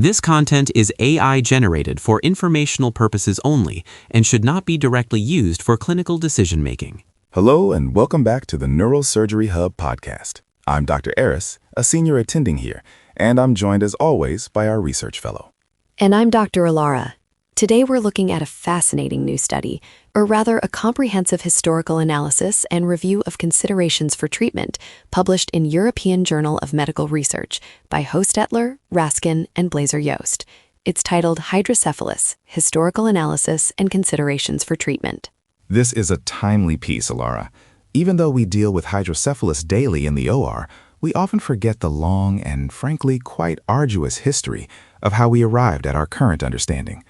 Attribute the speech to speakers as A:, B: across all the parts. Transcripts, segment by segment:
A: This content is AI generated for informational purposes only and should not be directly used for clinical decision-making.
B: Hello and welcome back to the Neurosurgery Hub podcast. I'm Dr. Eris, a senior attending here, and I'm joined as always by our research fellow.
C: And I'm Dr. Alara. Today we're looking at a fascinating new study, or rather a comprehensive historical analysis and review of considerations for treatment published in European Journal of Medical Research by Hostetler, Raskin, and Blazer-Yost. It's titled Hydrocephalus, Historical Analysis and Considerations for Treatment.
B: This is a timely piece, Alara. Even though we deal with hydrocephalus daily in the OR, we often forget the long and frankly quite arduous history of how we arrived at our current understanding.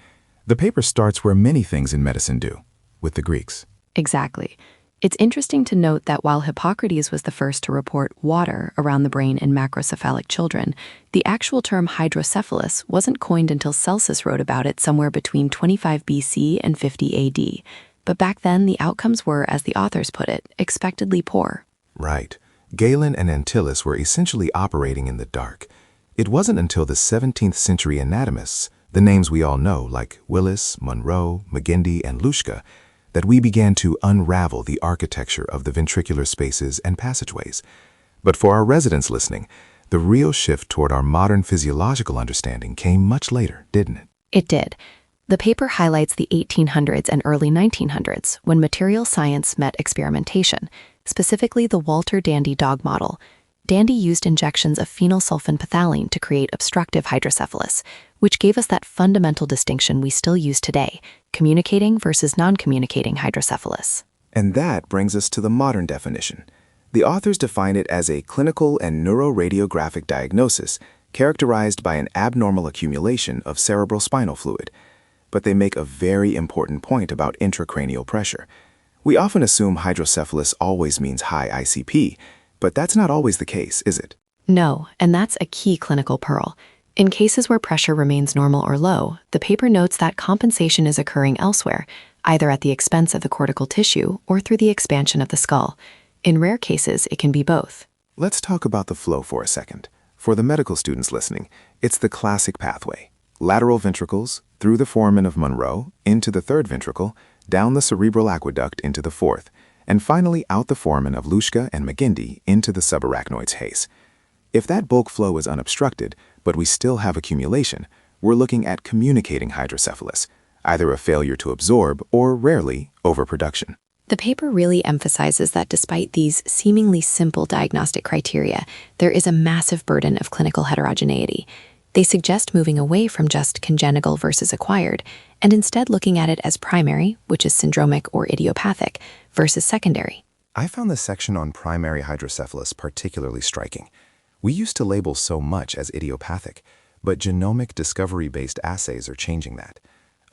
B: The paper starts where many things in medicine do, with the Greeks.
C: Exactly. It's interesting to note that while Hippocrates was the first to report water around the brain in macrocephalic children, the actual term hydrocephalus wasn't coined until Celsus wrote about it somewhere between 25 BC and 50 AD. But back then, the outcomes were, as the authors put it, expectedly poor.
B: Right. Galen and Antyllus were essentially operating in the dark. It wasn't until the 17th century anatomists, the names we all know like Willis, Monroe, McGinty, and Luschka, that we began to unravel the architecture of the ventricular spaces and passageways. But for our residents listening, the real shift toward our modern physiological understanding came much later, didn't it?
C: It did. The paper highlights the 1800s and early 1900s when material science met experimentation, specifically the Walter Dandy dog model. Dandy used injections of phenylsulfonphthalate to create obstructive hydrocephalus, which gave us that fundamental distinction we still use today, communicating versus non-communicating hydrocephalus.
B: And that brings us to the modern definition. The authors define it as a clinical and neuroradiographic diagnosis characterized by an abnormal accumulation of cerebrospinal fluid. But they make a very important point about intracranial pressure. We often assume hydrocephalus always means high ICP, but that's not always the case, is it?
C: No, and that's a key clinical pearl. In cases where pressure remains normal or low, the paper notes that compensation is occurring elsewhere, either at the expense of the cortical tissue or through the expansion of the skull. In rare cases, it can be both.
B: Let's talk about the flow for a second. For the medical students listening, it's the classic pathway. Lateral ventricles, through the foramen of Monroe, into the third ventricle, down the cerebral aqueduct into the fourth, and finally out the foramen of Luschka and McGinty into the subarachnoid's haze. If that bulk flow is unobstructed, but we still have accumulation, we're looking at communicating hydrocephalus, either a failure to absorb or, rarely, overproduction.
C: The paper really emphasizes that despite these seemingly simple diagnostic criteria, there is a massive burden of clinical heterogeneity. They suggest moving away from just congenital versus acquired, and instead looking at it as primary, which is syndromic or idiopathic, versus secondary.
B: I found the section on primary hydrocephalus particularly striking. We used to label so much as idiopathic, but genomic discovery-based assays are changing that.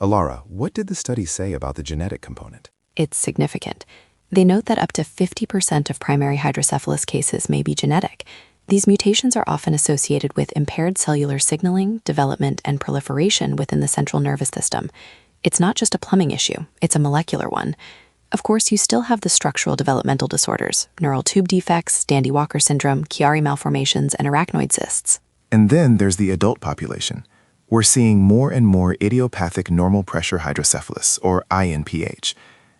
B: Alara, what did the study say about the genetic component?
C: It's significant. They note that up to 50% of primary hydrocephalus cases may be genetic. These mutations are often associated with impaired cellular signaling, development, and proliferation within the central nervous system. It's not just a plumbing issue, it's a molecular one. Of course, you still have the structural developmental disorders, neural tube defects, Dandy-Walker syndrome, Chiari malformations, and arachnoid cysts.
B: And then there's the adult population. We're seeing more and more idiopathic normal pressure hydrocephalus, or INPH.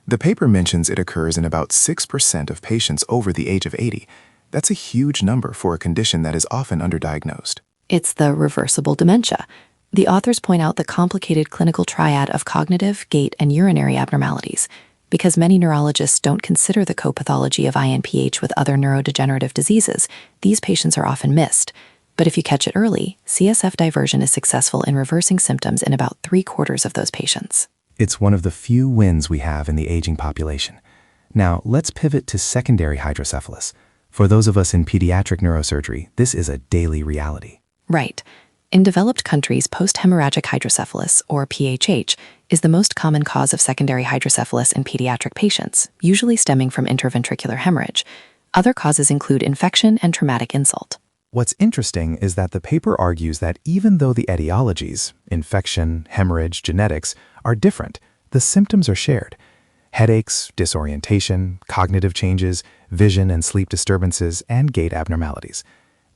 B: The paper mentions it occurs in about 6% of patients over the age of 80. That's a huge number for a condition that is often underdiagnosed.
C: It's the reversible dementia. The authors point out the complicated clinical triad of cognitive, gait, and urinary abnormalities. Because many neurologists don't consider the co-pathology of INPH with other neurodegenerative diseases, these patients are often missed. But if you catch it early, CSF diversion is successful in reversing symptoms in about 3/4 of those patients.
B: It's one of the few wins we have in the aging population. Now, let's pivot to secondary hydrocephalus. For those of us in pediatric neurosurgery, this is a daily reality.
C: Right. In developed countries, post-hemorrhagic hydrocephalus, or PHH, is the most common cause of secondary hydrocephalus in pediatric patients, usually stemming from intraventricular hemorrhage. Other causes include infection and traumatic insult.
B: What's interesting is that the paper argues that even though the etiologies, infection, hemorrhage, genetics, are different, the symptoms are shared. Headaches, disorientation, cognitive changes, vision and sleep disturbances, and gait abnormalities.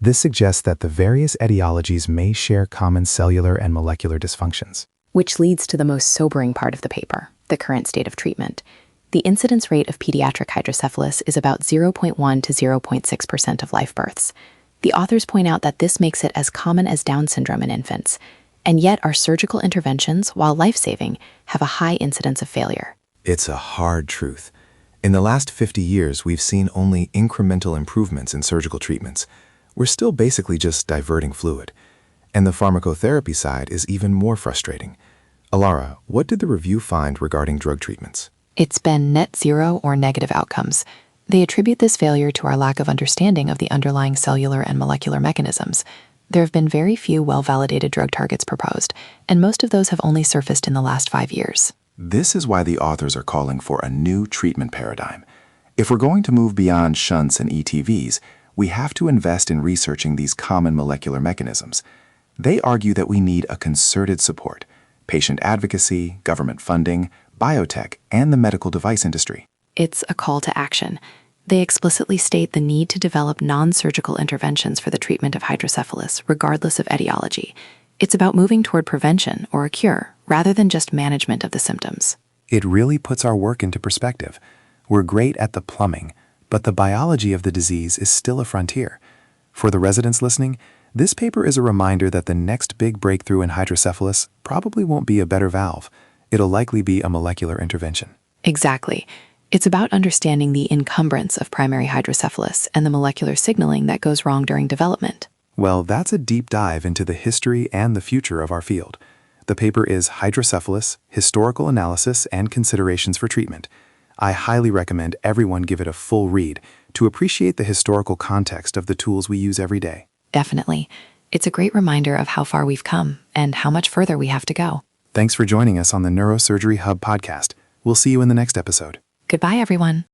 B: This suggests that the various etiologies may share common cellular and molecular dysfunctions.
C: Which leads to the most sobering part of the paper, the current state of treatment. The incidence rate of pediatric hydrocephalus is about 0.1 to 0.6% of live births. The authors point out that this makes it as common as Down syndrome in infants, and yet our surgical interventions, while life-saving, have a high incidence of failure.
B: It's a hard truth. In the last 50 years, we've seen only incremental improvements in surgical treatments. We're still basically just diverting fluid. And the pharmacotherapy side is even more frustrating. Alara, what did the review find regarding drug treatments?
C: It's been net zero or negative outcomes. They attribute this failure to our lack of understanding of the underlying cellular and molecular mechanisms. There have been very few well-validated drug targets proposed, and most of those have only surfaced in the last 5 years.
B: This is why the authors are calling for a new treatment paradigm. If we're going to move beyond shunts and ETVs, we have to invest in researching these common molecular mechanisms. They argue that we need a concerted support, patient advocacy, government funding, biotech, and the medical device industry.
C: It's a call to action. They explicitly state the need to develop non-surgical interventions for the treatment of hydrocephalus, regardless of etiology. It's about moving toward prevention or a cure, rather than just management of the symptoms.
B: It really puts our work into perspective. We're great at the plumbing, but the biology of the disease is still a frontier. For the residents listening, this paper is a reminder that the next big breakthrough in hydrocephalus probably won't be a better valve. It'll likely be a molecular intervention.
C: Exactly. It's about understanding the encumbrance of primary hydrocephalus and the molecular signaling that goes wrong during development.
B: Well, that's a deep dive into the history and the future of our field. The paper is Hydrocephalus, Historical Analysis and Considerations for Treatment. I highly recommend everyone give it a full read to appreciate the historical context of the tools we use every day.
C: Definitely. It's a great reminder of how far we've come and how much further we have to go.
B: Thanks for joining us on the Neurosurgery Hub podcast. We'll see you in the next episode.
C: Goodbye, everyone.